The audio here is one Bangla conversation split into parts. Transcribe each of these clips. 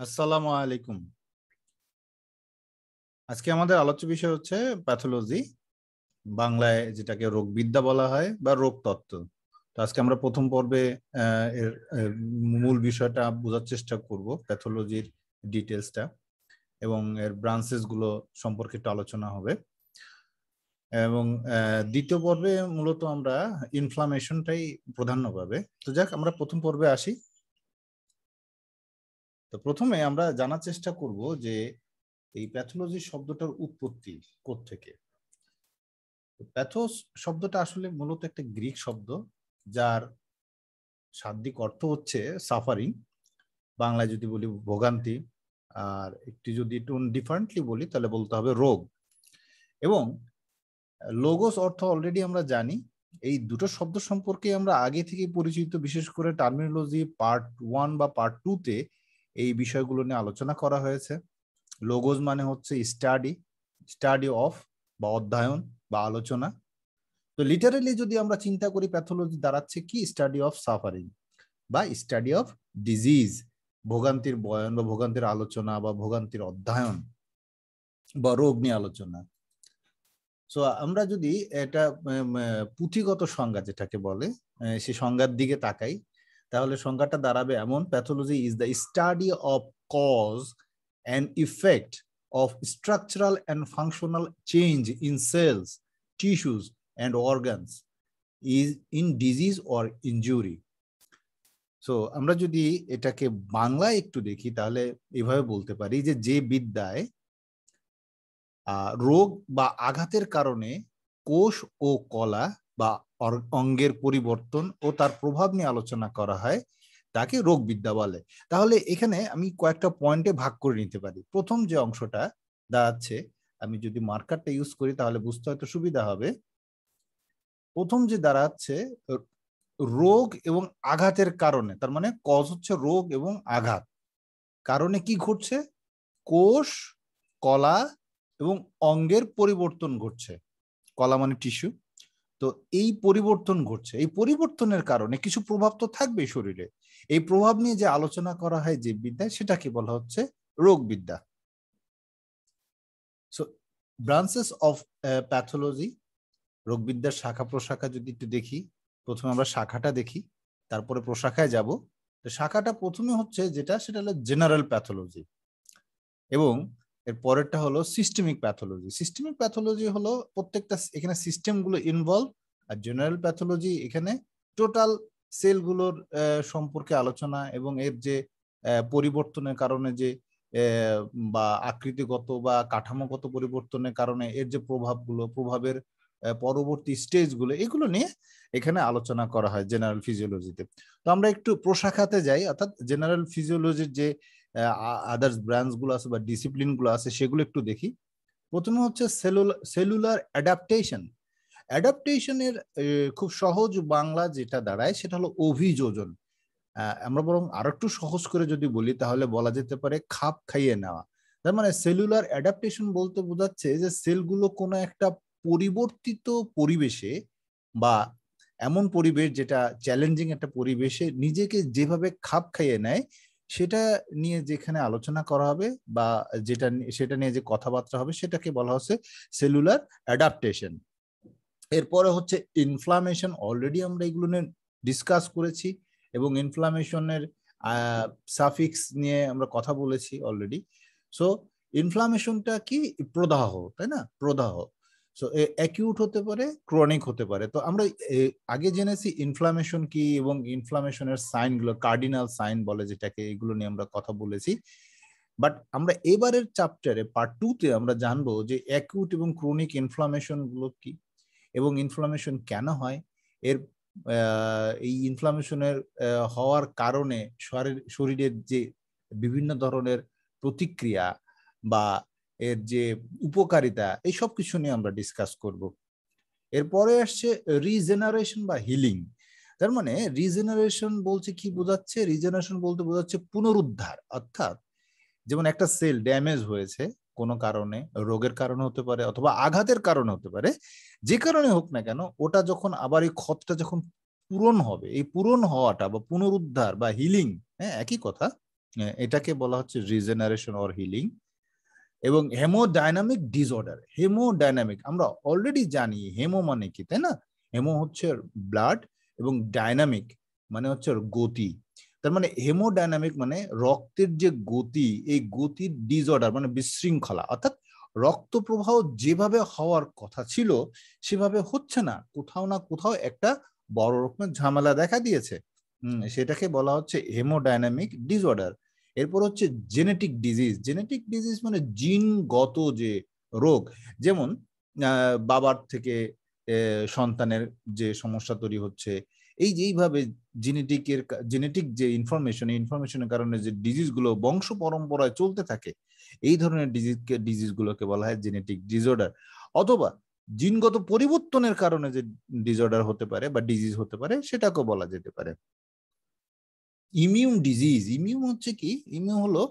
আসসালামু আলাইকুম। আজকে আমাদের আলোচ্য বিষয় হচ্ছে প্যাথোলজি, বাংলায় যেটাকে রোগবিদ্যা বলা হয় বা রোগতত্ত্ব। তো আজকে আমরা প্রথম পর্বে এর মূল বিষয়টা বোঝার চেষ্টা করব, প্যাথোলজির ডিটেলসটা এবং এর ব্রাঞ্চেস গুলো সম্পর্কে একটু আলোচনা হবে। এবং দ্বিতীয় পর্বে মূলত আমরা ইনফ্লামেশনটাই প্রাধান্য পাবে। তো যাক, আমরা প্রথম পর্বে আসি। তো প্রথমে আমরা জানার চেষ্টা করব যে এই প্যাথোলজি শব্দটার উৎপত্তি কোত্থেকে। প্যাথোস শব্দটা আসলে মূলত একটা গ্রিক শব্দ, যার শাব্দিক অর্থ হচ্ছে সাফারিং, বাংলায় যদি বলি ভোগান্তি, আর একটু যদি একটু ডিফারেন্টলি বলি তাহলে বলতে হবে রোগ। এবং লোগোস অর্থ অলরেডি আমরা জানি। এই দুটো শব্দ সম্পর্কে আমরা আগে থেকে পরিচিত, বিশেষ করে টার্মিনোলজি পার্ট 1 বা পার্ট 2 তে এই বিষয়গুলো নিয়ে আলোচনা করা হয়েছে। লোগোস মানে হচ্ছে স্টাডি, স্টাডি অফ বা অধ্যয়ন বা আলোচনা। তো লিটারালি যদি আমরা চিন্তা করি, প্যাথোলজি দাঁড়াচ্ছে কি? স্টাডি অফ সাফারিং বা স্টাডি অফ ডিজিজ, ভোগান্তির বয়ান বা ভোগান্তির আলোচনা বা ভোগান্তির অধ্যয়ন বা রোগ নিয়ে আলোচনা। সো আমরা যদি এটা পুঁথিগত সংজ্ঞা যেটাকে বলে সে সংজ্ঞার দিকে তাকাই, তাহলে সংজ্ঞাটা দাঁড়াবে এমন: pathology is the study of cause and effect of structural and functional change in cells, tissues and organs is in disease or injury. So আমরা যদি এটাকে বাংলায় একটু দেখি, তাহলে এভাবে বলতে পারি যে যে বিদ্যায় রোগ বা আঘাতের কারণে কোষ ও কলা বা অঙ্গের পরিবর্তন ও তার প্রভাব নিয়ে আলোচনা করা হয়, তাকে রোগবিদ্যা বলে। তাহলে এখানে আমি কয়েকটা পয়েন্টে ভাগ করে নিতে পারি। প্রথম যে অংশটা দাঁড়াচ্ছে, আমি যদি মার্কারটা ইউজ করি তাহলে বুঝতে হয়তো সুবিধা হবে। প্রথম যে দাঁড়াচ্ছে রোগ এবং আঘাতের কারণে, তার মানে কজ হচ্ছে রোগ এবং আঘাত, কারণে কি ঘটছে? কোষ, কলা এবং অঙ্গের পরিবর্তন ঘটছে। কলা মানে টিস্যু। তো এই পরিবর্তন ঘটছে, এই পরিবর্তনের কারণে কিছু প্রভাব তো থাকবে শরীরে। এই প্রভাব নিয়ে যে আলোচনা করা হয় যে বিদ্যায়, সেটাকে বলা হচ্ছে রোগবিদ্যা। সো ব্রাঞ্চেস অফ প্যাথোলজি, রোগবিদ্যার শাখা প্রশাখা যদি একটু দেখি, প্রথমে আমরা শাখাটা দেখি, তারপরে প্রশাখায় যাব। তো শাখাটা প্রথমে হচ্ছে যেটা, সেটা হলো জেনারেল প্যাথোলজি, এবং এর পরেরটা হলো সিস্টেমিক প্যাথোলজি। সিস্টেমিক প্যাথোলজি হলো প্রত্যেকটা এখানে সিস্টেমগুলো ইনভলভ, আর জেনারেল প্যাথোলজি এখানে টোটাল সেলগুলোর সম্পর্কে আলোচনা এবং এর যে পরিবর্তনের কারণে যে বা আকৃতিগত বা কাঠামোগত পরিবর্তনের কারণে এর যে প্রভাবগুলো, প্রভাবের পরবর্তী স্টেজগুলো, এগুলো নিয়ে এখানে আলোচনা করা হয় জেনারেল ফিজিওলজিতে। তো আমরা একটু প্রশাখাতে যাই, অর্থাৎ জেনারেল ফিজিওলজির যে আদার্স ব্রাঞ্চ গুলো আছে বা ডিসিপ্লিন গুলো আছে, সেগুলো একটু দেখি। প্রথমে হচ্ছে সেলুলার অ্যাডাপ্টেশন। অ্যাডাপ্টেশনের খুব সহজ বাংলা যেটা দাঁড়ায়, সেটা হলো অভিযোজন। আমরা বরং আরো একটু সহজ করে যদি বলি, তাহলে বলা যেতে পারে খাপ খাইয়ে নেওয়া। তার মানে সেলুলার অ্যাডাপ্টেশন বলতে বোঝাচ্ছে যে সেলগুলো কোনো একটা পরিবর্তিত পরিবেশে বা এমন পরিবেশ যেটা চ্যালেঞ্জিং একটা পরিবেশে নিজেকে যেভাবে খাপ খাইয়ে নেয়, সেটা নিয়ে যেখানে আলোচনা করা হবে বা সেটা নিয়ে যে কথাবার্তা হবে, সেটাকে বলা হচ্ছে সেলুলার অ্যাডাপ্টেশন। এরপরে হচ্ছে ইনফ্লামেশন। অলরেডি আমরা এগুলো নিয়ে ডিসকাস করেছি এবং ইনফ্লামেশনের সাফিক্স নিয়ে আমরা কথা বলেছি অলরেডি। সো ইনফ্লামেশনটা কি? প্রদাহ, তাই না? প্রদাহ। সো অ্যাকিউট হতে পারে, ক্রনিক হতে পারে। তো আমরা আগে জেনেছি ইনফ্লামেশন কি এবং ইনফ্লামেশনের সাইনগুলো, কার্ডিনাল সাইন বলে যেটাকে, এগুলো নিয়ে আমরা কথা বলেছি। বাট আমরা এবারের চ্যাপ্টারে পার্ট 2 তে আমরা জানবো যে অ্যাকিউট এবং ক্রনিক ইনফ্লামেশন গুলো কি এবং ইনফ্লামেশন কেন হয়, এর এই ইনফ্লামেশনের হওয়ার কারণে শরীরের যে বিভিন্ন ধরনের প্রতিক্রিয়া বা এর যে উপকারিতা, এই সব কিছু নিয়ে আমরা ডিসকাস করব। এরপরে আসছে রিজেনারেশন বা হিলিং। তার মানে রিজেনারেশন বলছে কি বোঝাচ্ছে? রিজেনারেশন বলতে বোঝাচ্ছে পুনরুদ্ধার। অর্থাৎ যেমন একটা সেল ড্যামেজ হয়েছে কোনো কারণে, রোগের কারণে হতে পারে অথবা আঘাতের কারণে হতে পারে, যে কারণে হোক না কেন, ওটা যখন আবার এই ক্ষতটা যখন পূরণ হবে, এই পূরণ হওয়াটা বা পুনরুদ্ধার বা হিলিং, হ্যাঁ একই কথা, এটাকে বলা হচ্ছে রিজেনারেশন অর হিলিং। এবং হেমোডাইনামিক ডিসঅর্ডার, হেমোডাইনামিক আমরা অলরেডি জানি হেমো মানে কি, তাই না? হেমো হচ্ছে ব্লাড এবং ডাইনামিক মানে হচ্ছে গতি। তার মানে হেমোডাইনামিক মানে রক্তের যে গতি, এই গতির ডিসঅর্ডার মানে বিশৃঙ্খলা, অর্থাৎ রক্ত প্রবাহ যেভাবে হওয়ার কথা ছিল সেভাবে হচ্ছে না, কোথাও না কোথাও একটা বড় রকমের ঝামেলা দেখা দিয়েছে। সেটাকে বলা হচ্ছে হেমোডাইনামিক ডিসঅর্ডার। এরপর হচ্ছে জেনেটিক ডিজিজ। জেনেটিক ডিজিজ মানে জিনগত যে রোগ, যেমন বাবার থেকে সন্তানের যে সমস্যা তৈরি হচ্ছে, এই যে এইভাবে জেনেটিক যে ইনফরমেশনের কারণে যে ডিজিজগুলো বংশ পরম্পরায় চলতে থাকে, এই ধরনের ডিজিজগুলোকে বলা হয় জেনেটিক ডিসঅর্ডার। অথবা জিনগত পরিবর্তনের কারণে যে ডিসঅর্ডার হতে পারে বা ডিজিজ হতে পারে, সেটাকে বলা যেতে পারে ইমিউন ডিজিজ। ইমিউন হচ্ছে কি? ইমিউন হলো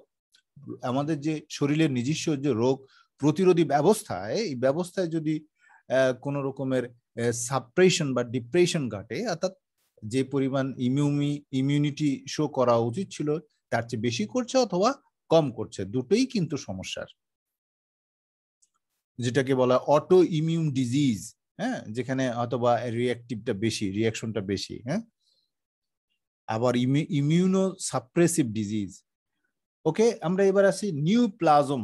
আমাদের যে শরীরের নিজস্ব যে রোগ প্রতিরোধী ব্যবস্থা, এই ব্যবস্থায় যদি কোনো রকমের সাপ্রেশন বা ডিপ্রেশন ঘটে, অর্থাৎ যে পরিমাণ ইমিউনিটি শো করা উচিত ছিল তার চেয়ে বেশি করছে অথবা কম করছে, দুটোই কিন্তু সমস্যার, যেটাকে বলা অটো ইমিউন ডিজিজ। হ্যাঁ, যেখানে অথবা রিয়াকশনটা বেশি। হ্যাঁ, আবার ইমিউনো সাপ্রেসিভ ডিজিজ। ওকে, আমরা এবার আসি নিউপ্লাজম।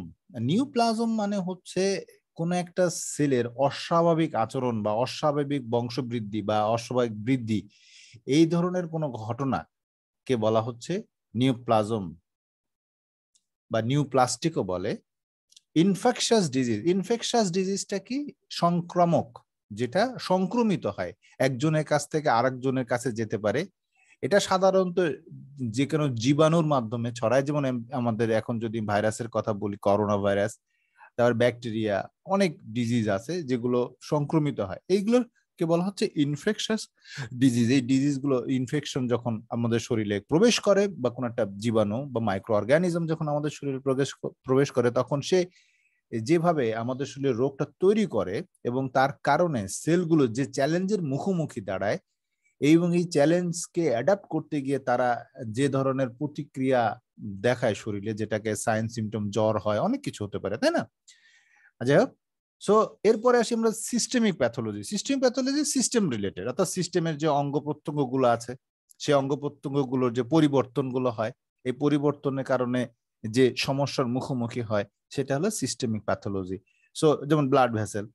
নিউপ্লাজম মানে হচ্ছে কোন একটা সেলের অস্বাভাবিক আচরণ বা অস্বাভাবিক বংশবৃদ্ধি বা অস্বাভাবিক বৃদ্ধি, এই ধরনের কোনো ঘটনাকে বলা হচ্ছে নিউপ্লাজম বা নিউপ্লাস্টিকও বলে। Infectious disease. ইনফেকশাস ডিজিজটা কি? সংক্রামক, যেটা সংক্রমিত হয়, একজনের কাছ থেকে আরেকজনের কাছে যেতে পারে। এটা সাধারণত যে কোনো জীবাণুর মাধ্যমে ছড়ায়, যেমন আমাদের এখন যদি ভাইরাসের কথা বলি, করোনা ভাইরাস, তারপর ব্যাকটেরিয়া, অনেক ডিজিজ আছে যেগুলো সংক্রমিত হয়, এইগুলোকে বলা হচ্ছে ইনফেকশাস ডিজিজ। এই ডিজিজগুলো ইনফেকশন যখন আমাদের শরীরে প্রবেশ করে বা কোনো একটা জীবাণু বা মাইক্রো অর্গানিজম যখন আমাদের শরীরে প্রবেশ করে, তখন সে যেভাবে আমাদের শরীরে রোগটা তৈরি করে এবং তার কারণে সেলগুলো যে চ্যালেঞ্জের মুখোমুখি দাঁড়ায়, এবং এই চ্যালেঞ্জকে অ্যাডাপ্ট করতে গিয়ে তারা যে ধরনের প্রতিক্রিয়া দেখায় শরীরে, যেটাকে সাইন সিমটম, জ্বর হয়, অনেক কিছু হতে পারে, তাই না? যাই হোক, সো এরপরে আসি আমরা সিস্টেমিক প্যাথোলজি। সিস্টেম রিলেটেড, অর্থাৎ সিস্টেমের যে অঙ্গ প্রত্যঙ্গ গুলো আছে, সেই অঙ্গ প্রত্যঙ্গ গুলোর যে পরিবর্তনগুলো হয়, এই পরিবর্তনের কারণে যে সমস্যার মুখোমুখি হয়, সেটা হলো সিস্টেমিক প্যাথোলজি। সো যেমন blood vessel,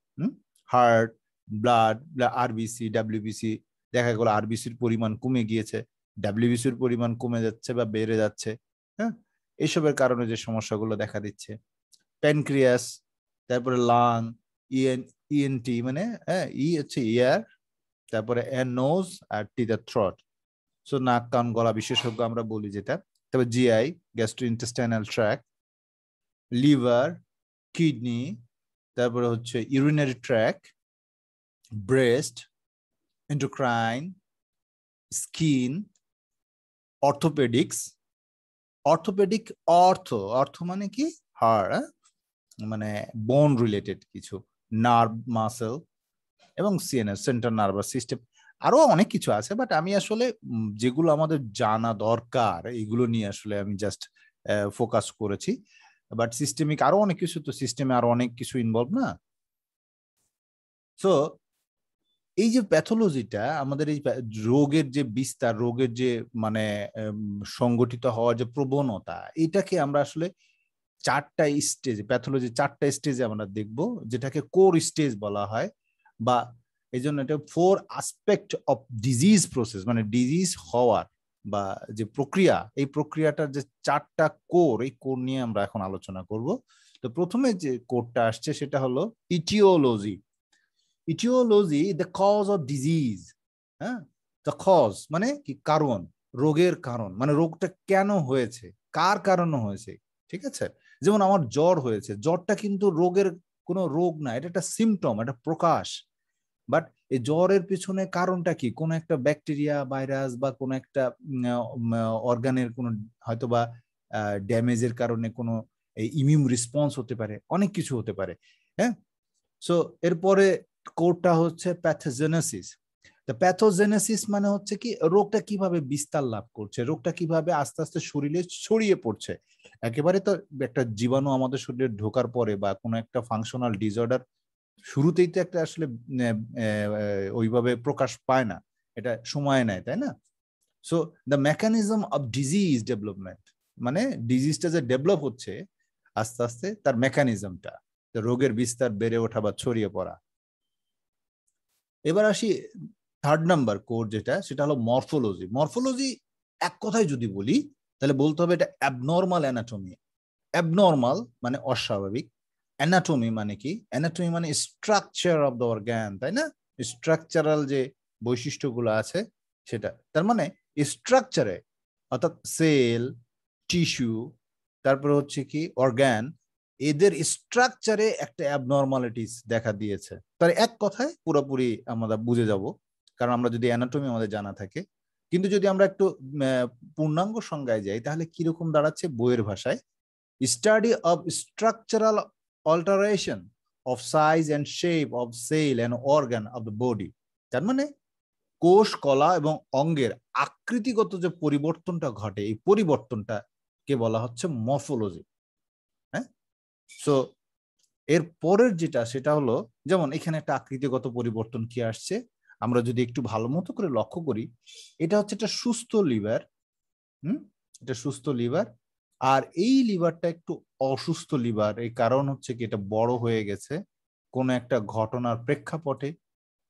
heart, blood, RBC, WBC, দেখা গেল আরবিসির পরিমাণ কমে গিয়েছে, ডাব্লিউবিসির পরিমাণ কমে যাচ্ছে বা বেড়ে যাচ্ছে। হ্যাঁ, এইসবের কারণে যে সমস্যাগুলো দেখা দিচ্ছে। প্যানক্রিয়াস, তারপরে লাং, ইএনটি মানে হচ্ছে ইয়ার, তারপরে নোজ, আর টি দ্য থ্রট। সো নাক কান গলা বিশেষজ্ঞ আমরা বলি যেটা। তারপর GI, gastrointestinal tract, liver, kidney, তারপরে হচ্ছে urinary tract, breast, endocrine, skin, orthopaedics. অর্থ মানে কি? হাড়, মানে বোন রিলেটেড কিছু, নার্ভ, মাসেল এবং সিএনএস, সেন্ট্রাল নার্ভাস সিস্টেম। আরো অনেক কিছু আছে, বাট আমি আসলে যেগুলো আমাদের জানা দরকার এইগুলো নিয়ে আসলে আমি জাস্ট ফোকাস করেছি। বাট সিস্টেমিক আরো অনেক কিছু, তো সিস্টেমে আরো অনেক কিছু ইনভলভ না। সো এই যে প্যাথোলজিটা, আমাদের এই রোগের যে বিস্তার, রোগের যে মানে সংগঠিত হওয়ার যে প্রবণতা, এটাকে আমরা আসলে চারটা স্টেজ, প্যাথোলজি চারটা স্টেজে আমরা দেখব, যেটাকে কোর স্টেজ বলা হয়, বা এই জন্য এটা 4 আসপেক্ট অফ ডিজিজ প্রসেস, মানে ডিজিজ হওয়ার বা যে প্রক্রিয়া, এই প্রক্রিয়াটার যে চারটা কোর, এই কোর নিয়ে আমরা এখন আলোচনা করব। তো প্রথমে যে কোরটা আসছে সেটা হলো aetiology. Aetiology, the cause of disease. হ্যাঁ, দ্য কজ মানে কি? কারণ, রোগের কারণ, মানে রোগটা কেন হয়েছে, কার কারণে হয়েছে। ঠিক আছে, যেমন আমার জ্বর হয়েছে, জ্বরটা কিন্তু রোগের কোনো রোগ না, এটা একটা সিমটম, একটা প্রকাশ। বাট এই জ্বরের পিছনে কারণটা কি? কোন একটা ব্যাকটেরিয়া, ভাইরাস বা কোন একটা অর্গানের কোনো হয়তোবা ড্যামেজের কারণে কোনো ইমিউন রেসপন্স হতে পারে, অনেক কিছু হতে পারে। হ্যাঁ, সো এরপরে কোডটা হচ্ছে প্যাথোজেনেসিস। তো প্যাথোজেনেসিস মানে হচ্ছে কি রোগটা কিভাবে বিস্তার লাভ করছে, রোগটা কিভাবে আস্তে আস্তে শরীরে ছড়িয়ে পড়ছে। একেবারে তো একটা জীবাণু আমাদের শরীরে ঢোকার পরে বা কোনো একটা ফাংশনাল ডিসঅর্ডার শুরুতেই তো একটা আসলে ওইভাবে প্রকাশ পায় না, এটা সময় নেয়, তাই না? So the mechanism of disease development মানে ডিজিজটা যে ডেভেলপ হচ্ছে আস্তে আস্তে তার মেকানিজমটা, রোগের বিস্তার বেড়ে ওঠা বা ছড়িয়ে পড়া। এবার আসি থার্ড নাম্বার কোর যেটা, সেটা হলো মরফোলজি। মরফোলজি এক কথায় যদি বলি তাহলে বলতে হবে এটা অ্যাবনর্মাল অ্যানাটমি। অ্যাবনর্মাল মানে অস্বাভাবিক, অ্যানাটমি মানে কি, অ্যানাটমি মানে স্ট্রাকচার অফ দ্য অর্গান, তাই না? স্ট্রাকচারাল যে বৈশিষ্ট্যগুলো আছে সেটা, তার মানে স্ট্রাকচারে অর্থাৎ সেল, টিস্যু, তারপরে হচ্ছে কি অর্গান, এদের স্ট্রাকচারে একটা অ্যাবনর্মালিটিস দেখা দিয়েছে। তার এক কথায় পুরোপুরি আমরা বুঝে যাব, কারণ আমরা যদি অ্যানাটমি আমাদের জানা থাকে। কিন্তু যদি আমরা একটু পূর্ণাঙ্গ সংজ্ঞায় যাই তাহলে কিরকম দাঁড়াচ্ছে বইয়ের ভাষায়, study of structural alteration of size and shape of cell and organ of the body। তার মানে কোষ, কলা এবং অঙ্গের আকৃতিগত যে পরিবর্তনটা ঘটে, এই পরিবর্তনটা কে বলা হচ্ছে মরফোলজি। হ্যাঁ, সো এর পরের যেটা সেটা হলো, যেমন এখানে একটা আকৃতিগত পরিবর্তন কি আসছে, আমরা যদি একটু ভালো মতো করে লক্ষ্য করি, এটা হচ্ছে একটা সুস্থ লিভার। এটা সুস্থ লিভার, আর এই লিভারটা একটু অসুস্থ লিভার। এই কারণ হচ্ছে কি এটা বড় হয়ে গেছে কোনো একটা ঘটনার প্রেক্ষাপটে।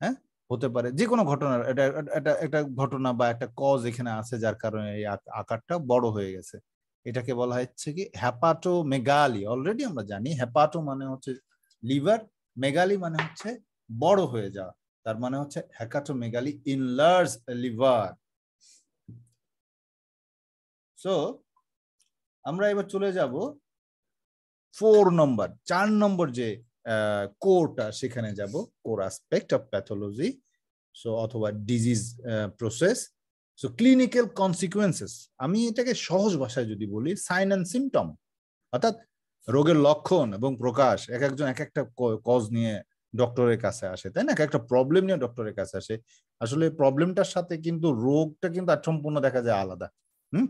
হ্যাঁ, হতে পারে যে কোনো ঘটনার, এটা এটা একটা ঘটনা বা একটা কজ এখানে আছে যার কারণে এই আকারটা বড় হয়ে গেছে। এটাকে বলা হচ্ছে কি হ্যাপাটোমেগালি। অলরেডি আমরা জানি হ্যাপাটো মানে হচ্ছে লিভার, মেগালি মানে হচ্ছে বড় হয়ে যাওয়া, তার মানে হচ্ছে হ্যাপাটোমেগালি, ইনলার্জ লিভার। সো আমরা এবার চলে যাব 4 নম্বর যে কোরটা, সেখানে যাব, core aspect of pathology, so অথবা disease process. So clinical consequences, আমি এটাকে সহজ ভাষায় যদি বলি, সাইন অ্যান্ড সিমটম, অর্থাৎ রোগের লক্ষণ এবং প্রকাশ। এক একজন এক একটা কজ নিয়ে ডক্টরের কাছে আসে, তাই না? এক একটা প্রবলেম নিয়ে ডক্টরের কাছে আসে। আসলে প্রবলেমটার সাথে কিন্তু রোগটা কিন্তু সম্পূর্ণ দেখা যায় আলাদা।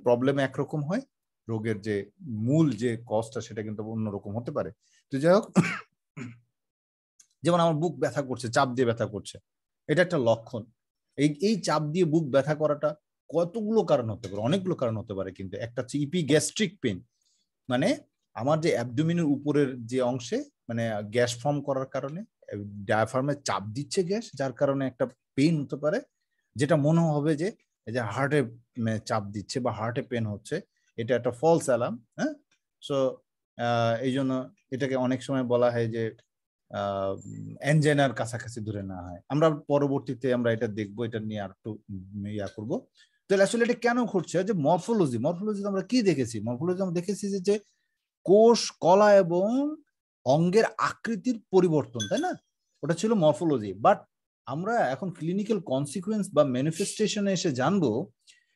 প্রবলেম একরকম হয়, রোগের যে মূল যে কজটা সেটা কিন্তু অন্যরকম হতে পারে। তো যাই হোক, যেমন আমার বুক ব্যথা করছে, চাপ দিয়ে ব্যথা করছে, এটা একটা লক্ষণ। এই চাপ দিয়ে বুক ব্যথা করাটা কতগুলো কারণ হতে পারে, অনেকগুলো কারণ হতে পারে। কিন্তু একটা হচ্ছে ইপিগ্যাস্ট্রিক পেন, মানে আমার যে অ্যাবডোমিনের উপরের যে অংশে মানে গ্যাস ফর্ম করার কারণে ডায়াফ্রামে চাপ দিচ্ছে গ্যাস, যার কারণে একটা পেন হতে পারে, যেটা মনে হবে যে হার্টে চাপ দিচ্ছে বা হার্টে পেন হচ্ছে। এটা একটা ফলস অ্যালার্ম। হ্যাঁ, সো এই জন্য এটাকে অনেক সময় বলা হয় যে অ্যানজাইনার কাছাকাছি ধরে না হয়। আমরা পরবর্তীতে আমরা এটা দেখবো, এটা নিয়ে আর একটু ইয়া করবো। তাহলে আসলে এটা কেন ঘটছে, যে মরফোলজি, মরফোলজি আমরা কি দেখেছি? মরফোলজি আমরা দেখেছি যে কোষ, কলা এবং অঙ্গের আকৃতির পরিবর্তন, তাই না? ওটা ছিল মরফোলজি। বাট আমরা এখন ক্লিনিক্যাল কনসিকুয়েন্স বা ম্যানিফেস্টেশনে এসে জানবো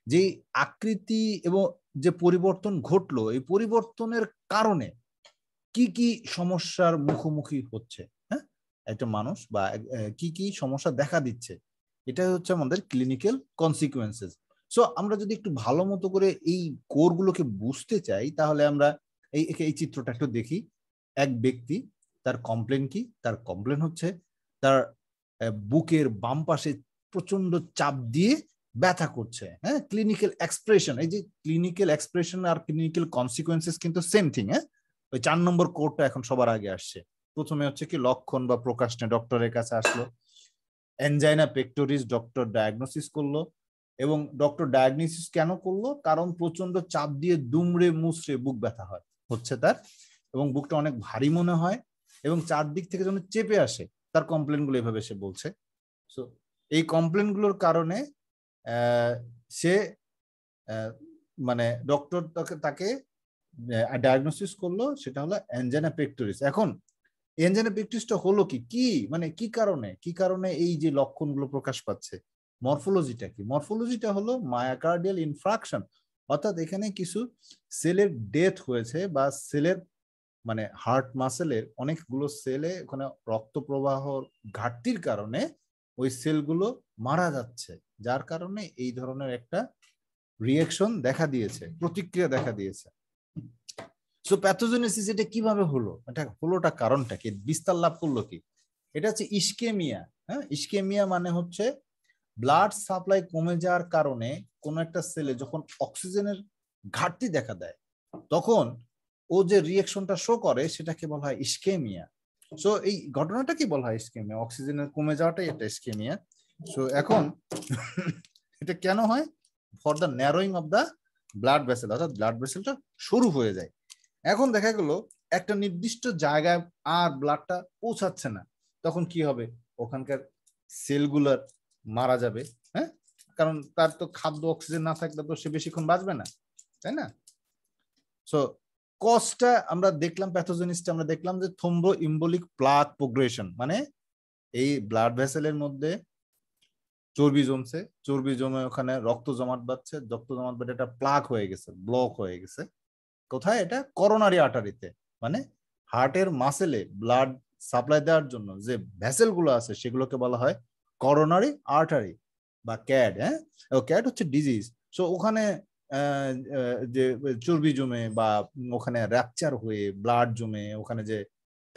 যে আকৃতি এবং যে পরিবর্তন ঘটলো, এই পরিবর্তনের কারণে কি কি সমস্যার মুখোমুখি হচ্ছে, হ্যাঁ, একটা মানুষ, বা কি কি সমস্যা দেখা দিচ্ছে। এটা হচ্ছে আমাদের ক্লিনিক্যাল কনসিকুয়েন্সেস। সো আমরা যদি একটু ভালো মতো করে এই কোরগুলোকে বুঝতে চাই তাহলে আমরা এই চিত্রটা একটু দেখি। এক ব্যক্তি, তার কমপ্লেন কি? তার কমপ্লেন হচ্ছে তার বুকের বাম পাশে প্রচন্ড চাপ দিয়ে ব্যথা করছে। হ্যাঁ, ক্লিনিক্যাল এক্সপ্রেশন, এই যে ক্লিনিক্যাল এক্সপ্রেশন আর ক্লিনিক্যাল কনসিকুয়েন্সেস কিন্তু সেম থিং। হ্যাঁ, ওই 4 নম্বর কোডটা এখন সবার আগে আসছে। প্রথমে হচ্ছে কি লক্ষণ বা প্রকাশ নিয়ে ডক্টরের কাছে আসলো, এনজাইনা পেক্টোরিস ডক্টর ডায়াগনোসিস করলো। এবং ডক্টর ডায়াগনোসিস কেন করলো? কারণ প্রচন্ড চাপ দিয়ে দুমড়ে মুচড়ে বুক ব্যথা হচ্ছে তার, এবং বুকটা অনেক ভারী মনে হয় এবং চারদিক থেকে যেন চেপে আসে। তার কমপ্লেন গুলো এভাবে সে বলছে। সো এই কমপ্লেন গুলোর কারণে সে মানে ডক্টর তাকে ডায়াগনোসিস করলো, সেটা হলো অ্যানজাইনা পেক্টোরিস। এখন অ্যানজাইনা পেক্টোরিসটা হলো কি, কি মানে কি কারণে এই যে লক্ষণগুলো প্রকাশ পাচ্ছে? মরফোলজিটা কি? মরফোলজিটা হলো মায়োকার্ডিয়াল ইনফ্রাকশন, অর্থাৎ এখানে কিছু সেলের ডেথ হয়েছে বা সেলের মানে হার্ট মাসেলের অনেকগুলো সেলে ওখানে রক্ত প্রবাহ ঘাটতির কারণে ওই সেলগুলো মারা যাচ্ছে, যার কারণে এই ধরনের একটা রিঅ্যাকশন দেখা দিয়েছে, প্রতিক্রিয়া দেখা দিয়েছে। সো প্যাথোজেনেসিস এটা কিভাবে হলো, এটা হলোটা কারণটা কি, বিস্তার লাভ করলো কি? এটা হচ্ছে ইস্কেমিয়া। হ্যাঁ, ইস্কেমিয়া মানে হচ্ছে ব্লাড সাপ্লাই কমে যাওয়ার কারণে কোন একটা সেলে যখন অক্সিজেনের ঘাটতি দেখা দেয়, তখন ও যে রিঅ্যাকশনটা শো করে সেটাকে বলা হয় ইস্কেমিয়া। সো এই ঘটনাটা কি বলা হয় ইস্কেমিয়া, অক্সিজেনের কমে যাওয়াটাই এটা ইস্কেমিয়া। সো এখন এটা কেন হয়? For the narrowing of the blood vessel, অর্থাৎ ব্লাড ভেসেলটা সরু হয়ে যায়। এখন দেখা গেল একটা নির্দিষ্ট জায়গায় আর ব্লাডটা পৌঁছাচ্ছে না, তখন কি হবে? ওখানকার সেলগুলার মারা যাবে। হ্যাঁ, কারণ তার তো খাদ্য অক্সিজেন না থাকলে তো সে বেশিক্ষণ বাঁচবে না, তাই না? সো কজটা আমরা দেখলাম, প্যাথোজেনিসটা আমরা দেখলাম যে থ্রোম্বো ইম্বলিক প্লাক প্রোগ্রেশন, মানে এই ব্লাড ভেসেলের মধ্যে চর্বি জমছে, চর্বি জমে ওখানে রক্ত জমাট বাঁধছে, রক্ত জমাট বেঁধে এটা প্লাক হয়ে গেছে, ব্লক হয়ে গেছে। কোথায়? এটা করোনারি আর্টারিতে, মানে হার্টের মাসেলে ব্লাড সাপ্লাই দেওয়ার জন্য যে ভেসেল গুলো আছে সেগুলোকে বলা হয় করোনারি আর্টারি বা ক্যাড। হ্যাঁ, ক্যাড হচ্ছে ডিজিজ। সো ওখানে যে চর্বি জমে বা ওখানে র্যাপচার হয়ে ব্লাড জমে ওখানে যে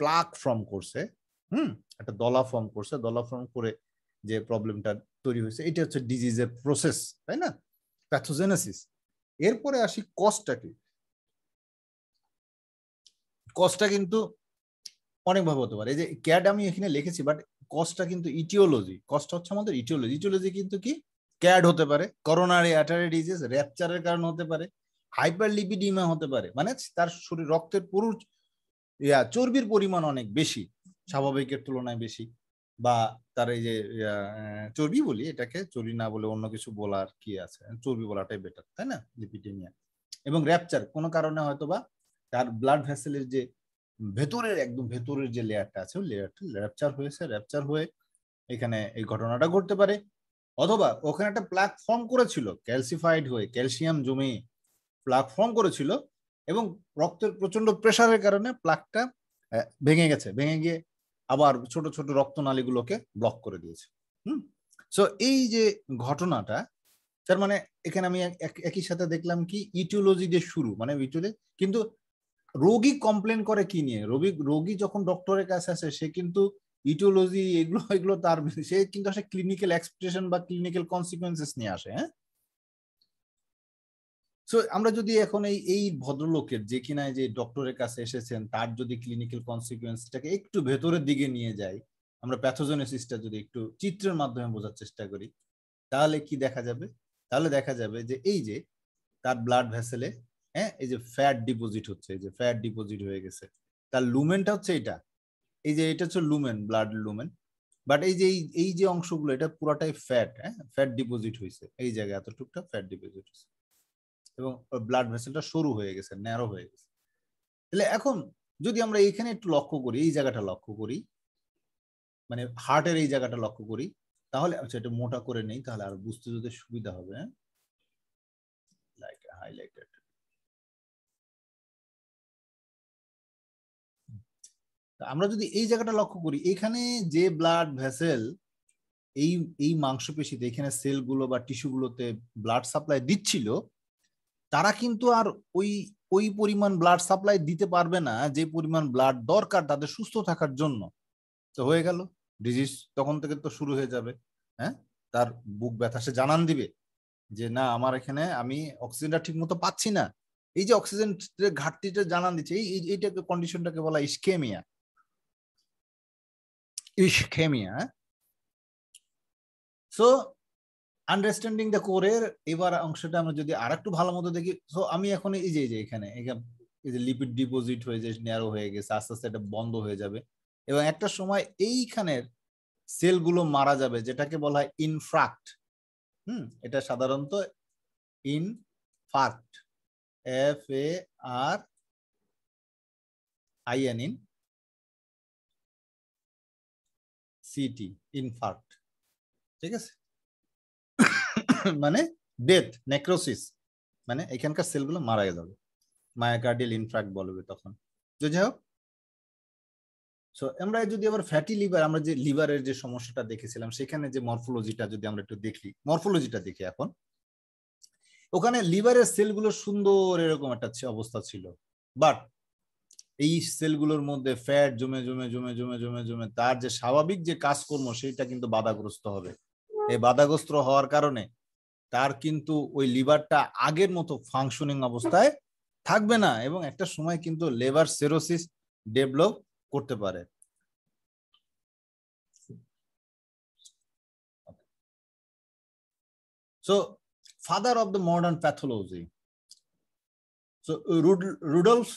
প্লাক ফর্ম করছে, একটা দলা ফর্ম করছে, দলা ফর্ম করে যে প্রবলেমটা তৈরি হয়েছে, এটা হচ্ছে ডিজিজের প্রসেস, তাই না? প্যাথোজেনেসিস। এরপরে আসি কজটা কি। কজটা কিন্তু অনেকভাবে হতে পারে। এই যে ক্যাড আমি এখানে লিখেছি, বাট কজটা কিন্তু ইটিওলজি, কজটা হচ্ছে আমাদের ইটিওলজি। ইটিওলজি কিন্তু কি, ক্যাড হতে পারে, করোনারি আর্টারি ডিজিজ, র্যাপচারের কারণে হতে পারে, হাইপারলিপিডিমা হতে পারে, মানে তার শরীর রক্তের পুরো চর্বির পরিমাণ অনেক বেশি, স্বাভাবিকের তুলনায় বেশি, বা তার এই যে চর্বি বলি এটাকে, চর্বি না বলে অন্য কিছু বলার কি আছে, চর্বি বলাটাই বেটার, তাই না? লিপিডিমিয়া এবং র্যাপচার কোনো কারণে হয়তোবা তার ব্লাড ভেসেলের যে ভেতরের একদম ভেতরের যে লেয়ারটা আছে ওই লেয়ারটা র্যাপচার হয়েছে, র্যাপচার হয়ে এখানে এই ঘটনাটা ঘটতে পারে। অথবা ওখানে একটা প্লাক ফর্ম করেছিল, ক্যালসিফাইড হয়ে ক্যালসিয়াম জমে প্লাক ফর্ম করেছিল এবং রক্তের প্রচন্ড প্রেসারের কারণে প্লাকটা ভেঙে গেছে, ভেঙে গিয়ে আবার ছোট ছোট রক্তনালীগুলোকে ব্লক করে দিয়েছে। সো এই যে ঘটনাটা, তার মানে এখানে আমি একই সাথে দেখলাম কি ইটিওলজি দিয়ে শুরু, মানে কিন্তু রোগী কমপ্লেন করে কি নিয়ে, রোগী যখন ডক্টরের কাছে আসে সে কিন্তু ইটিওলজি এগুলো এগুলো তার, সে কিন্তু আসলে ক্লিনিক্যাল এক্সপ্রেশন বা ক্লিনিক্যাল কনসিকুয়েন্সেস নিয়ে আসে। হ্যাঁ, সো আমরা যদি এখন এই ভদ্রলোকের যে কিনা যে ডক্টরের কাছে এসেছেন তার যদি ক্লিনিক্যাল কনসিকুয়েন্সটাকে একটু ভেতরের দিকে নিয়ে যাই, আমরা প্যাথোজেনেসিসটা যদি একটু চিত্রের মাধ্যমে বোঝার চেষ্টা করি, তাহলে কি দেখা যাবে? তাহলে দেখা যাবে যে এই যে তার ব্লাড ভেসেলে, হ্যাঁ, এই যে ফ্যাট ডিপোজিট হচ্ছে, এই যে ফ্যাট ডিপোজিট হয়ে গেছে, তার লুমেনটা হচ্ছে এটা, এই যে এটা হচ্ছে লুমেন, ব্লাড লুমেন। বাট এই যে এই যে অংশগুলো এটা পুরাটাই ফ্যাট, হ্যাঁ, ফ্যাট ডিপোজিট হয়েছে এই জায়গায়, এতটুকটা ফ্যাট ডিপোজিট হয়েছে এবং ব্লাড ভেসেলটা সরু হয়ে গেছে, ন্যারো হয়ে গেছে। তাহলে এখন যদি আমরা এখানে একটু লক্ষ্য করি, এই জায়গাটা লক্ষ্য করি, মানে হার্টের এই জায়গাটা লক্ষ্য করি, তাহলে আচ্ছা এটা মোটা করে নেই তাহলে আর বুঝতে যদি সুবিধা হবে। লাইক হাইলাইটেড, আমরা যদি এই জায়গাটা লক্ষ্য করি, এখানে যে ব্লাড ভেসেল এই এই মাংসপেশিতে এখানে সেলগুলো বা টিস্যুগুলোতে ব্লাড সাপ্লাই দিচ্ছিল, তারা কিন্তু আর ওই ওই পরিমাণ ব্লাড সাপ্লাই দিতে পারবে না যে পরিমাণ ব্লাড দরকার তাদের সুস্থ থাকার জন্য। তো হয়ে গেল ডিজিজ, তখন থেকে তো শুরু হয়ে যাবে। হ্যাঁ, তার বুক ব্যথা, সে জানান দিবে যে না আমার এখানে আমি অক্সিজেনটা ঠিক মতো পাচ্ছি না। এই যে অক্সিজেন ঘাটতিটা জানান দিচ্ছে, এইটাকে কন্ডিশনটাকে বলা ischaemia. Ischaemia. So understanding the কোরের এবার অংশটা আমরা যদি আর একটু ভালো মতো দেখি, সো আমি এখন এই যে এখানে এই যে লিপিড ডিপোজিট হয়ে যে ন্যারো হয়ে গেছে, আস্তে আস্তে এটা বন্ধ হয়ে যাবে এবং একটা সময় এইখানের সেলগুলো মারা যাবে, যেটাকে বলা হয় ইনফ্রাক্ট। এটা সাধারণত ইনফার্ক্ট, FARIN, CT, ইনফার্ক্ট। ঠিক আছে, মানে ডেথ, নেক্রোসিস, মানে এখানকার সেলগুলো মারা যাবে, মায়োকার্ডিয়াল ইনফ্রাক্ট বলবে তখন। তো যাই হোক, সো আমরা যদি আবার ফ্যাটি লিভার, আমরা যে লিভারের যে সমস্যাটা দেখেছিলাম সেখানে যে মরফোলজিটা যদি আমরা একটু দেখি, মরফোলজিটা দেখি এখন, ওখানে লিভারের সেলগুলো সুন্দর এরকম একটা অবস্থা ছিল, বাট এই সেলগুলোর মধ্যে ফ্যাট জমে জমে জমে জমে জমে জমে তার যে স্বাভাবিক যে কাজকর্ম সেটা কিন্তু বাধাগ্রস্ত হবে। এই বাধাগ্রস্ত হওয়ার কারণে তার কিন্তু ওই লিভারটা আগের মতো ফাংশনিং অবস্থায় থাকবে না, এবং একটা সময় কিন্তু লিভার সিরোসিস ডেভেলপ করতে পারে। So, father of the modern pathology. So, Rudolf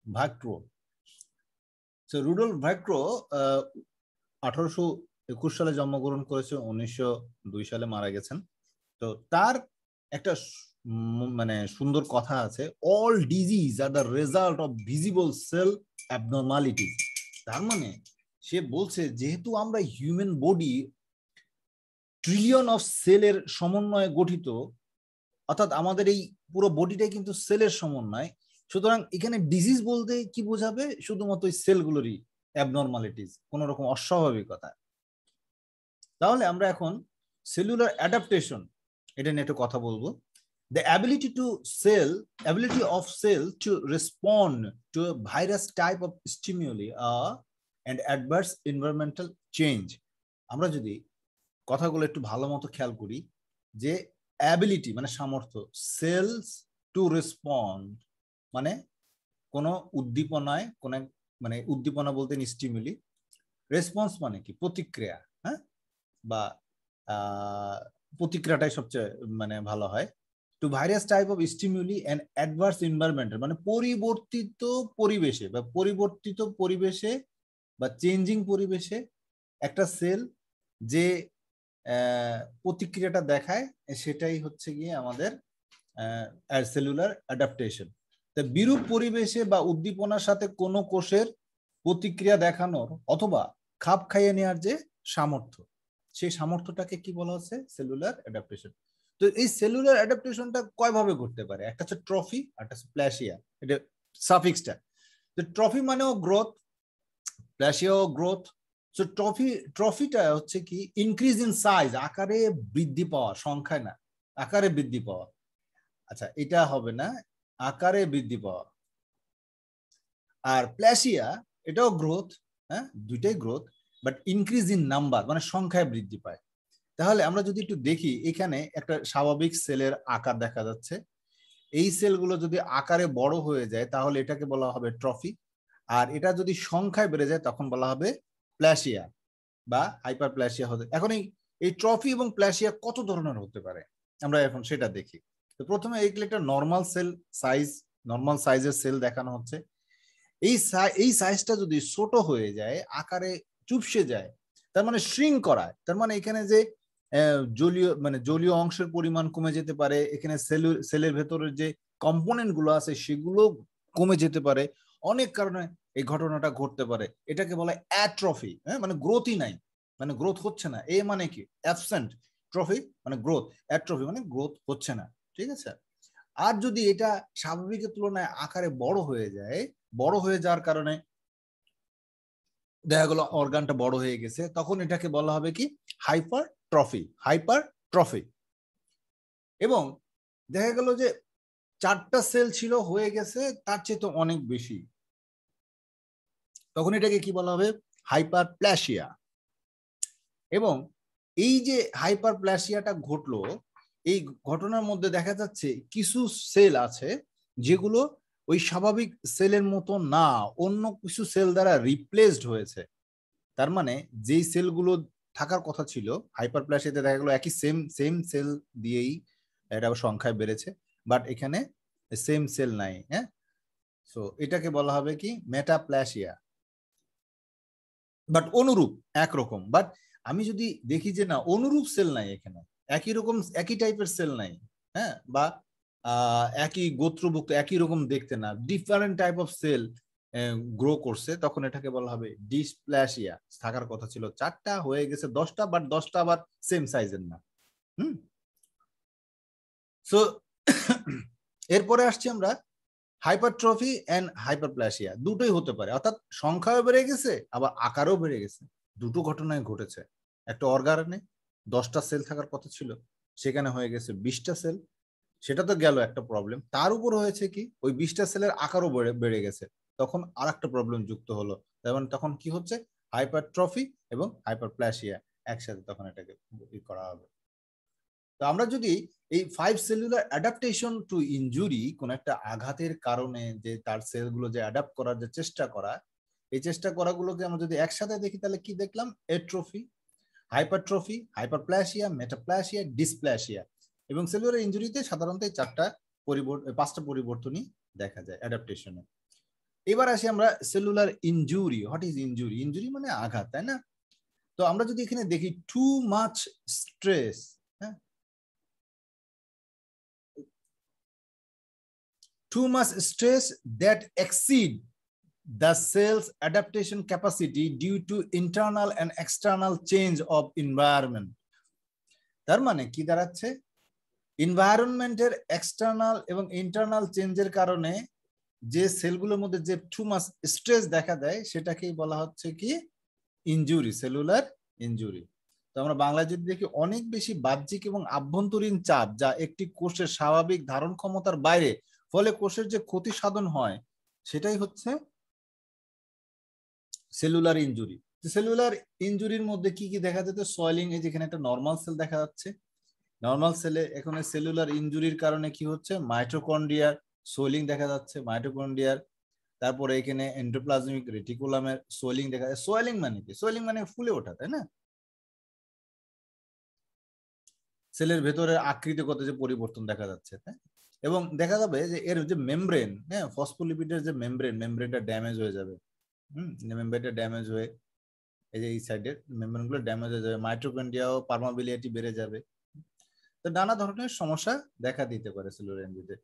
Virchow. So, Rudolf Virchow 1821 সালে জন্মগ্রহণ করেছে, 1902 সালে মারা গেছেন। তো তার একটা মানে সুন্দর কথা আছে, all disease are the result of visible cell abnormalities। তার মানে সে বলছে যেহেতু আমরা হিউম্যান বডি ট্রিলিয়ন অফ সেলের সমন্বয়ে গঠিত, অর্থাৎ আমাদের এই পুরো বডিটাই কিন্তু সেলের সমন্বয়, সুতরাং এখানে ডিজিজ বলতে কি বোঝাবে? শুধুমাত্র এই সেলগুলোরই অ্যাবনর্মালিটিস, কোন রকম অস্বাভাবিকতা। তাহলে আমরা এখন সেলুলার অ্যাডাপ্টেশন এটা নিয়ে একটু কথা বলবো। The ability of cell to respond to a virus type of stimuli and adverse environmental change। আমরা যদি কথাগুলো একটু ভালো মতো খেয়াল করি, যে অ্যাবিলিটি মানে সামর্থ্য, সেলস টু রেসপন্ড মানে কোন উদ্দীপনায়, কোন মানে উদ্দীপনা বলতে স্টিমুলি, রেসপন্স মানে কি প্রতিক্রিয়া, হ্যাঁ, বা প্রতিক্রিয়াটাই সবচেয়ে মানে ভালো হয়। To various type of stimuli and adverse environment মানে পরিবর্তিত পরিবেশে বা পরিবর্তিত পরিবেশে বা চেঞ্জিং পরিবেশে একটা সেল যে প্রতিক্রিয়াটা দেখায় সেটাই হচ্ছে গিয়ে আমাদের সেলুলার অ্যাডাপ্টেশন। তা বিরূপ পরিবেশে বা উদ্দীপনার সাথে কোনো কোষের প্রতিক্রিয়া দেখানোর অথবা খাপ খাইয়ে নেওয়ার যে সামর্থ্য, সেই সামর্থ্যটাকে কি বলা হচ্ছে? Cellular adaptation. তো এই সেলুলার অ্যাডাপ্টেশনটা কয় ভাবে করতে পারে? একটা হচ্ছে ট্রফি, একটা হচ্ছে প্ল্যাসিয়া, এটা সাফিক্সটা। তো ট্রফি মানেও গ্রোথ, প্ল্যাসিয়াও গ্রোথ। সো ট্রফিটা হচ্ছে কি ইনক্রিজ ইন সাইজ, আকারে বৃদ্ধি পাওয়া, সংখ্যায় না, আকারে বৃদ্ধি পাওয়া। আচ্ছা, এটা হবে না, আকারে বৃদ্ধি পাওয়া। আর প্ল্যাসিয়া এটাও গ্রোথ, হ্যাঁ, দুইটাই growth, but increase in number মানে সংখ্যায় বৃদ্ধি পায়। তাহলে আমরা যদি একটু দেখি, এখানে একটা স্বাভাবিক সেলের আকার দেখা যাচ্ছে, এই সেলগুলো যদি আকারে বড় হয়ে যায় তাহলে এটাকে বলা হবে ট্রফি, আর এটা যদি সংখ্যায় বেড়ে যায় তখন বলা হবে প্ল্যাসিয়া বা হাইপার প্ল্যাসিয়া হতে। এখন এই ট্রফি এবং প্ল্যাসিয়া কত ধরনের হতে পারে আমরা এখন সেটা দেখি। তো প্রথমে এইগুলো একটা নর্মাল সেল সাইজ, নর্মাল সাইজের সেল দেখানো হচ্ছে। এই সাইজটা যদি ছোট হয়ে যায়, আকারে চুপসে যায়, তার মানে শ্রিঙ্ক করায়, তার মানে এখানে যে জলীয় অংশের পরিমাণ কমে যেতে পারে, এখানে সেলের ভেতরের যে কম্পোনেন্ট গুলো আছে সেগুলো কমে যেতে পারে, অনেক কারণে এই ঘটনাটা ঘটতে পারে। এটাকে বলে অ্যাট্রফি, হ্যাঁ, মানে গ্রোথই নাই, মানে গ্রোথ হচ্ছে না। এ মানে কি অ্যাবসেন্ট, ট্রফি মানে গ্রোথ, অ্যাট্রফি মানে গ্রোথ হচ্ছে না, ঠিক আছে। আর যদি এটা স্বাভাবিকের তুলনায় আকারে বড় হয়ে যায়, বড় হয়ে যাওয়ার কারণে দেখা গেল অর্গানটা বড় হয়ে গেছে, তখন এটাকে বলা হবে কি হাইপার ট্রফি, হাইপার ট্রফি। এবং দেখা গেল যে 4টা সেল ছিল হয়ে গেছে তার চেয়ে তো অনেক বেশি, তখন এটাকে কি বলা হবে? হাইপার প্ল্যাসিয়া। এবং এই যে হাইপার প্ল্যাসিয়াটা ঘটলো, এই ঘটনার মধ্যে দেখা যাচ্ছে কিছু সেল আছে যেগুলো ওই স্বাভাবিক সেলের মতো না, অন্য কিছু সেল দ্বারা রিপ্লেসড হয়েছে। তার মানে যেই সেলগুলো থাকার কথা ছিল হাইপার প্ল্যাসিয়াতে দেখা গেলো একই সেম সেল দিয়েই এটা সংখ্যায় বেড়েছে, বাট এখানে সেম সেল নাই, হ্যাঁ। সো এটাকে বলা হবে কি মেটাপ্ল্যাসিয়া, বাট অনুরূপ একরকম। বাট আমি যদি দেখি যে না অনুরূপ সেল নাই এখানে, একই রকম একই টাইপের সেল নাই, হ্যাঁ, বা একই গোত্রভুক্ত একই রকম দেখতে না, different type of cell grow করছে, তখন এটাকে বলা হবে ডিসপ্ল্যাসিয়া। থাকার কথা ছিল 4টা হয়ে গেছে 10টা, বাট 10টা আবার সেম সাইজের না। সো এরপরে আসছি আমরা হাইপারট্রফি এন্ড হাইপারপ্লাসিয়া দুটোই হতে পারে, অর্থাৎ সংখ্যাও বেড়ে গেছে আবার আকারও বেড়ে গেছে। দুটো ঘটনায় ঘটেছে। একটা অর্গানে 10টা সেল থাকার কথা ছিল, সেখানে হয়ে গেছে 20টা সেল। সেটা তো গেল একটা প্রবলেম। তার উপর হয়েছে কি, ওই 20টা সেলের আকারও বেড়ে গেছে, তখন আর একটা প্রবলেম যুক্ত হলো। যেমন তখন কি হচ্ছে, হাইপারট্রফি এবং হাইপারপ্লাসিয়া একসাথে তখন এটাকে করা হবে। তো আমরা যদি এই 5 সেলুলার অ্যাডাপ্টেশন টু ইনজুরি, কোন একটা আঘাতের কারণে যে তার সেলগুলো যে অ্যাডাপ্ট করার যে চেষ্টা করা, এই চেষ্টা করাগুলোকে আমরা যদি একসাথে দেখি তাহলে কি দেখলাম, এট্রফি, হাইপারট্রফি, হাইপারপ্লাসিয়া, মেটাপ্লাসিয়া, ডিসপ্লাসিয়া। এবং সেলুলার ইনজুরিতে সাধারণত এই 5টা পরিবর্তনই দেখা যায় অ্যাডাপ্টেশনে। এবার আসি আমরা cellular injury. What is injury? Injury মানে আঘাত, তাই না? তো আমরা যদি এখানে দেখি টু মাচ স্ট্রেস, হ্যাঁ, too much stress that exceed the cell's adaptation capacity due to internal and external change of environment. তার মানে কি দাঁড়াচ্ছে, এনভায়রনমেন্টের এক্সটার্নাল এবং ইন্টারনাল চেঞ্জের কারণে যে সেলগুলোর মধ্যে যে টু মাচ স্ট্রেস দেখা দেয় সেটাকেই বলা হচ্ছে কি, ইনজুরি, সেলুলার ইনজুরি। তো আমরা বাংলায় যদি দেখি, অনেক বেশি বাহ্যিক এবং আভ্যন্তরীণ চাপ যা একটি কোষের স্বাভাবিক ধারণ ক্ষমতার বাইরে, ফলে কোষের যে ক্ষতি সাধন হয় সেটাই হচ্ছে সেলুলার ইনজুরি। সেলুলার ইনজুরির মধ্যে কি কি দেখা যেত, সয়েলিং, এই যেখানে একটা নর্মাল সেল দেখা যাচ্ছে, নর্মাল সেলে এখানে সেলুলার ইনজুরির কারণে কি হচ্ছে, মাইটোকন্ড্রিয়ার সোয়েলিং দেখা যাচ্ছে, মাইটোকন্ড্রিয়ার। তারপরে এখানে এন্ডোপ্লাজমিক রেটিকুলামের সোয়েলিং দেখা যায়। সোয়েলিং মানে কি? সোয়েলিং মানে ফুলে ওঠা, তাই না? সেলের ভেতরে আকৃতিগত যে পরিবর্তন দেখা যাচ্ছে, তাই? এবং দেখা যাবে যে এর যে মেমব্রেন, হ্যাঁ, ফসফোলিপিডের যে মেমব্রেনটা ড্যামেজ হয়ে যাবে। মেমব্রেনটা ড্যামেজ হয়ে এই যে এই সাইডের মেমব্রেনগুলো ড্যামেজ হয়ে যাবে, মাইটোকন্ড্রিয়াও পারমাবিলিটি বেড়ে যাবে। তো নানা ধরনের সমস্যা দেখা দিতে পারে সেলুলার ইনজুরিতে।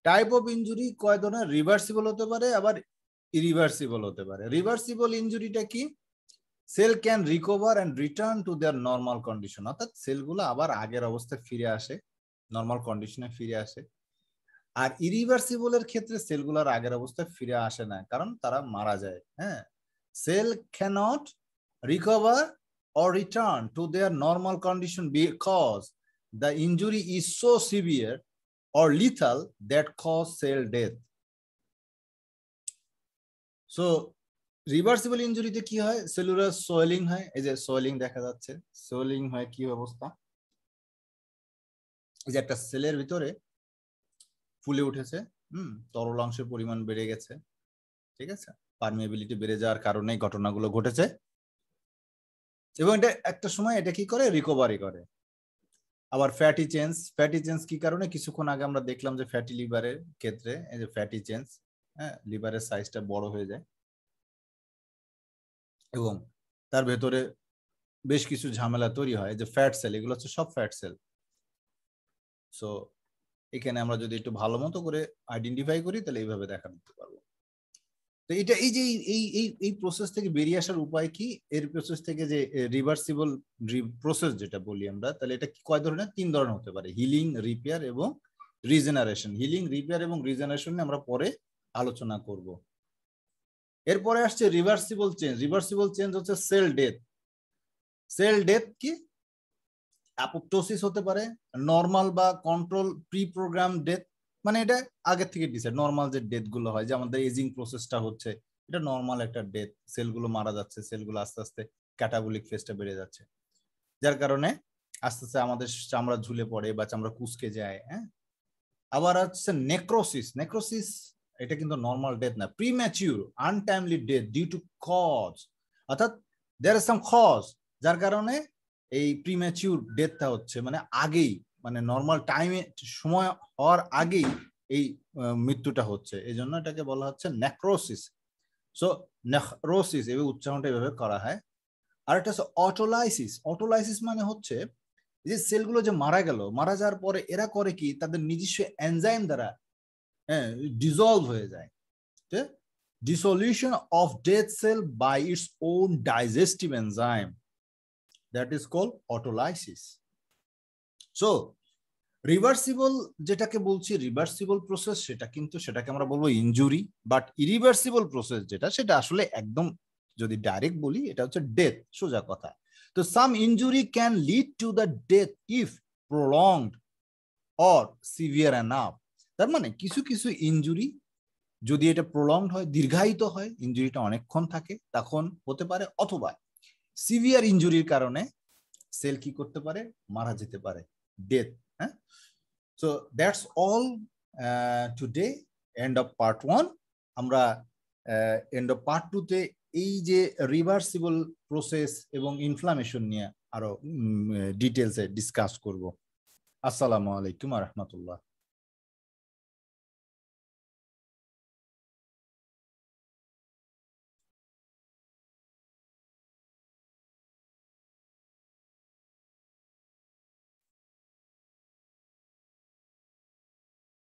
টাইপ অফ ইনজুরি কয় ধরনের, রিভার্সিবল হতে পারে আবার ইরিভার্সিবল হতে পারে। রিভার্সিবল ইনজুরিটা কি, cell can recover and return to their normal condition, অর্থাৎ সেলগুলো আবার আগের অবস্থায় ফিরে আসে, নর্মাল কন্ডিশনে ফিরে আসে। আর ইরিভার্সিবলের ক্ষেত্রে সেলগুলোর আগের অবস্থায় ফিরে আসে না, কারণ তারা মারা যায়। হ্যাঁ, cell cannot recover or return to their normal condition because the injury is so severe or lethal that cause cell death. So reversible ইনজুরিতে কি হয়, সেলুলার সোয়েলিং হয়, এই যে সোয়েলিং দেখা যাচ্ছে, সোয়েলিং হয় কি অবস্থা, এই যে একটা সেলের ভিতরে ফুলে উঠেছে, তরল অংশের পরিমাণ বেড়ে গেছে, ঠিক আছে, পারমিয়াবিলিটি বেড়ে যাওয়ার কারণে ঘটনাগুলো ঘটেছে। এবং এটা একটা সময় এটা কি করে, রিকভারি করে। আবার ফ্যাটি চেঞ্জ কি কারণে, কিছুক্ষণ আগে আমরা দেখলাম যে ফ্যাটি লিভারের ক্ষেত্রে এই যে ফ্যাটি চেঞ্জ, হ্যাঁ, লিভারের সাইজটা বড় হয়ে যায় এবং তার ভেতরে বেশ কিছু ঝামেলা তৈরি হয়, যে ফ্যাট সেল, এগুলো হচ্ছে সব ফ্যাট সেল। সো এখানে আমরা যদি একটু ভালো মতো করে আইডেন্টিফাই করি তাহলে এইভাবে দেখা দিতে পারবো। তো এটা এই যে এই প্রসেস থেকে বেরিয়ে আসার উপায় কি, এর প্রসেস থেকে যে রিভার্সিবল প্রসেস যেটা বলি আমরা, তাহলে এটা কয় ধরনের, 3 ধরনের হতে পারে, হিলিং, রিপেয়ার এবং রিজেনারেশন। হিলিং, রিপেয়ার এবং রিজেনারেশন নিয়ে আমরা পরে আলোচনা করব। এরপরে আসছে রিভার্সিবল চেঞ্জ। রিভার্সিবল চেঞ্জ হচ্ছে সেল ডেথ। সেল ডেথ কি, অ্যাপোপ্টোসিস হতে পারে, নর্মাল বা কন্ট্রোল প্রি প্রোগ্রাম ডেথ, মানে এটা আগে থেকে ডিসাইড, নর্মাল যে ডেথ গুলো হয়, যে আমাদের এজিং প্রসেসটা হচ্ছে, এটা নর্মাল একটা ডেথ, সেলগুলো মারা যাচ্ছে, সেলগুলো আস্তে আস্তে ক্যাটাবলিক ফেজটা বেড়ে যাচ্ছে, যার কারণে আস্তে আস্তে আমাদের চামড়া ঝুলে পড়ে বা চামড়া কুঁচকে যায়। হ্যাঁ, আবার হচ্ছে নেক্রোসিস। নেক্রোসিস এটা কিন্তু নর্মাল ডেথ না, premature untimely death due to cause, অর্থাৎ দেয়ার ইজ সাম কজ, যার কারণে এই প্রিম্যাচিউর ডেথটা হচ্ছে, মানে আগেই, মানে নর্মাল টাইমে সময় হওয়ার আগেই এই মৃত্যুটা হচ্ছে, এই জন্য এটাকে বলা হচ্ছে নেক্রোসিস। সো নেক্রোসিস এভাবে উচ্চারণটা এভাবে করা হয়। আর একটা হচ্ছে অটোলাইসিস। অটোলাইসিস মানে হচ্ছে যে সেলগুলো যে মারা গেল, মারা যাওয়ার পরে এরা করে কি, তাদের নিজস্ব এনজাইম দ্বারা ডিসলভ হয়ে যায়। Dissolution of dead cell by its own digestive enzyme, that is called autolysis. So reversible যেটাকে বলছি রিভার্সিবল প্রসেস, সেটাকে আমরা বলবো ইনজুরি। বাট ইরিভার্সিবল প্রসেস সেটা আসলে একদম যদি ডাইরেক্ট বলি এটা হচ্ছে ডেথ, সোজা কথা। তো some injury can lead to the death if prolonged or severe enough. তার মানে কিছু কিছু ইনজুরি যদি এটা প্রলংড হয়, দীর্ঘায়িত হয়, ইনজুরিটা অনেকক্ষণ থাকে, তখন হতে পারে, অথবা সিভিয়ার ইনজুরির কারণে সেল কি করতে পারে, মারা যেতে পারে, ডেথ। হ্যাঁ, so that's all today, end of part 1। আমরা এন্ড অফ পার্ট 2 তে এই যে রিভার্সিবল প্রসেস এবং ইনফ্লামেশন নিয়ে আরো ডিটেলসে ডিসকাস করব। আসসালামু আলাইকুম ওয়া রাহমাতুল্লাহ।